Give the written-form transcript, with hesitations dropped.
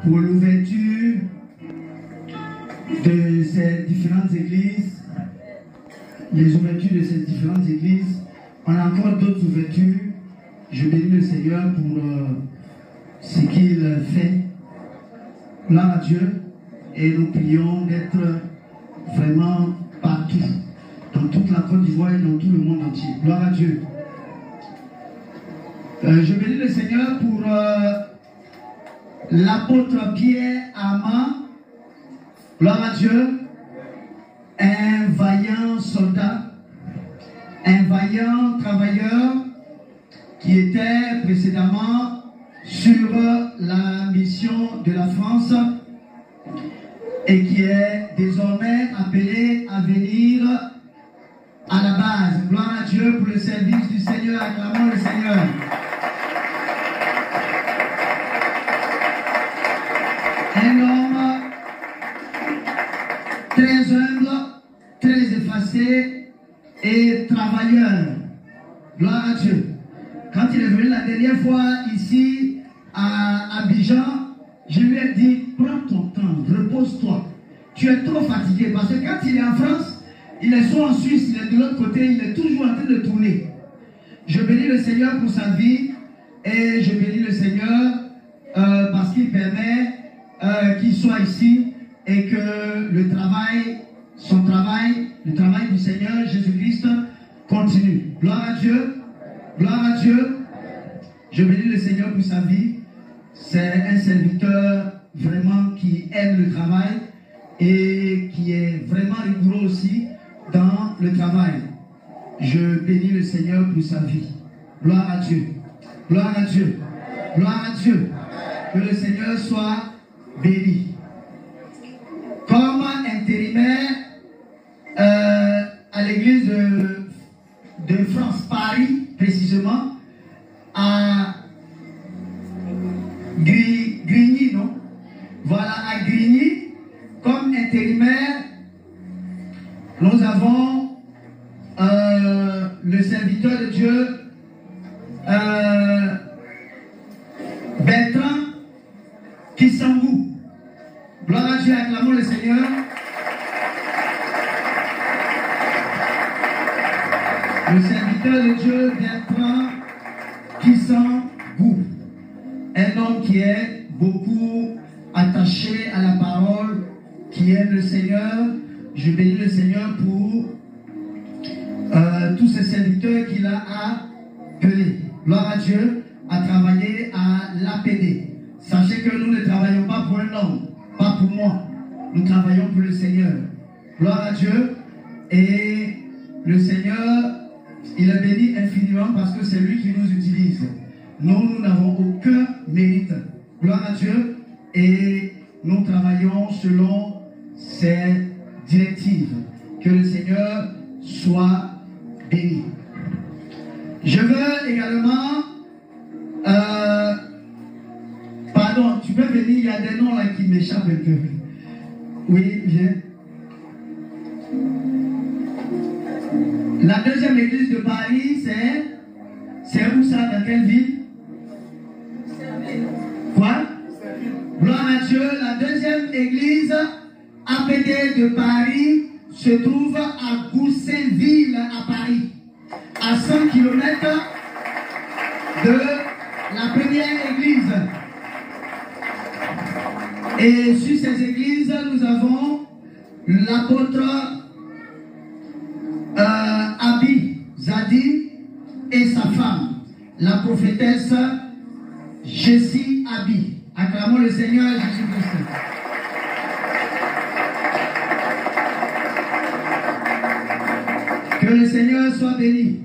pour l'ouverture de ces différentes églises, les ouvertures de ces différentes églises. On a encore d'autres ouvertures. Je bénis le Seigneur pour ce qu'il fait. Gloire à Dieu. Et nous prions d'être vraiment partout, dans toute la Côte d'Ivoire et dans tout le monde entier. Gloire à Dieu. Je bénis le Seigneur pour l'apôtre Pierre Ama. Gloire à Dieu. Un vaillant soldat, un vaillant travailleur qui était précédemment sur la mission de la France et qui est désormais appelé à venir à la base. Gloire à Dieu pour le service du Seigneur. Acclamons le Seigneur. Un homme très humble, très effacé et travailleur. Gloire à Dieu. Quand il est venu la dernière fois ici à Abidjan, je lui ai dit, prends ton temps, repose-toi. Tu es trop fatigué parce que quand il est en France, il est soit en Suisse, il est de l'autre côté, il est toujours en train de tourner. Je bénis le Seigneur pour sa vie et je bénis le Seigneur parce qu'il permet qu'il soit ici et que le travail, son travail, le travail du Seigneur Jésus-Christ continue. Gloire à Dieu. Gloire à Dieu. Je bénis le Seigneur pour sa vie. C'est un serviteur vraiment qui aime le travail et qui est vraiment rigoureux aussi dans le travail. Je bénis le Seigneur pour sa vie. Gloire à Dieu. Gloire à Dieu. Gloire à Dieu. Que le Seigneur soit béni. Comme intérimaire à l'église de France, Paris, précisément, à Grigny, non? Voilà, à Grigny, comme intérimaire, nous avons le serviteur de Dieu, Bertrand Kissangou. Gloire à Dieu, acclamons le Seigneur. Le serviteur de Dieu, Bertrand Kissangou. Un homme qui est beaucoup attaché à la parole, qui aime le Seigneur. Je bénis le Seigneur pour tous ces serviteurs qu'il a appelés. Gloire à Dieu, à travailler à l'APD. Sachez que nous ne travaillons pas pour un homme, pas pour moi. Nous travaillons pour le Seigneur. Gloire à Dieu. Et le Seigneur, il est béni infiniment parce que c'est lui qui nous utilise. Nous n'avons aucun mérite. Gloire à Dieu. Et nous travaillons selon ses directives. Que le Seigneur soit béni. Je veux également... pardon, tu peux venir, il y a des noms là qui m'échappent un peu. Oui, viens. La deuxième église de Paris, c'est où ça? Dans quelle ville? Quoi? Gloire à Dieu. La deuxième église APD de Paris se trouve à Goussainville, à Paris, à 100 km de la première église. Et sur ces églises, nous avons l'apôtre Abi Zadi et sa femme, la prophétesse Jessie Abi. Acclamons le Seigneur Jésus-Christ. Que le Seigneur soit béni.